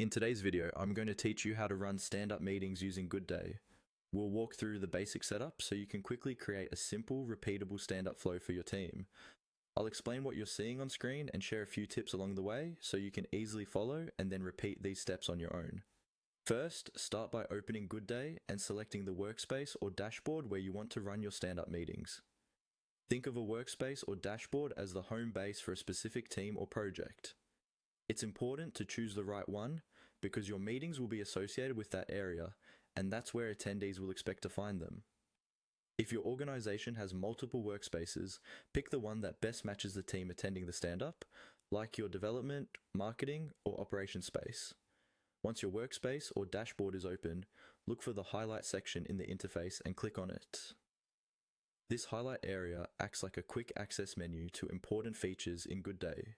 In today's video, I'm going to teach you how to run stand-up meetings using Goodday. We'll walk through the basic setup so you can quickly create a simple, repeatable stand-up flow for your team. I'll explain what you're seeing on screen and share a few tips along the way so you can easily follow and then repeat these steps on your own. First, start by opening Goodday and selecting the workspace or dashboard where you want to run your stand-up meetings. Think of a workspace or dashboard as the home base for a specific team or project. It's important to choose the right one because your meetings will be associated with that area, and that's where attendees will expect to find them. If your organization has multiple workspaces, pick the one that best matches the team attending the stand-up, like your development, marketing, or operations space. Once your workspace or dashboard is open, look for the highlight section in the interface and click on it. This highlight area acts like a quick access menu to important features in Goodday.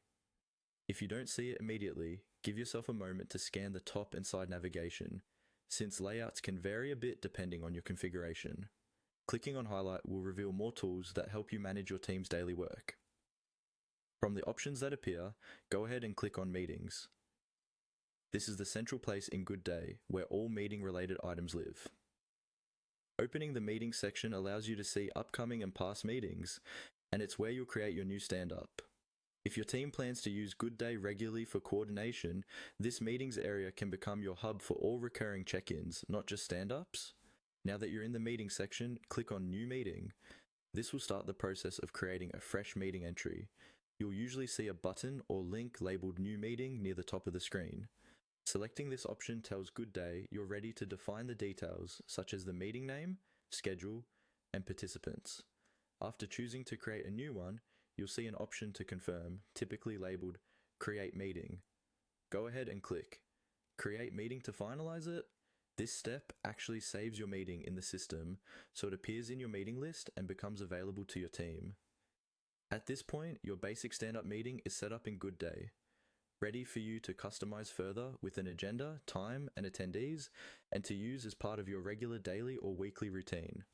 If you don't see it immediately, give yourself a moment to scan the top and side navigation, since layouts can vary a bit depending on your configuration. Clicking on highlight will reveal more tools that help you manage your team's daily work. From the options that appear, go ahead and click on Meetings. This is the central place in Goodday where all meeting-related items live. Opening the Meetings section allows you to see upcoming and past meetings, and it's where you'll create your new stand-up. If your team plans to use Goodday regularly for coordination, this meetings area can become your hub for all recurring check-ins, not just stand-ups. Now that you're in the meeting section, click on New Meeting. This will start the process of creating a fresh meeting entry. You'll usually see a button or link labeled New Meeting near the top of the screen. Selecting this option tells Goodday you're ready to define the details, such as the meeting name, schedule, and participants. After choosing to create a new one, you'll see an option to confirm, typically labeled Create Meeting. Go ahead and click Create Meeting to finalize it. This step actually saves your meeting in the system, so it appears in your meeting list and becomes available to your team. At this point, your basic stand-up meeting is set up in Goodday, ready for you to customize further with an agenda, time, and attendees, and to use as part of your regular daily or weekly routine.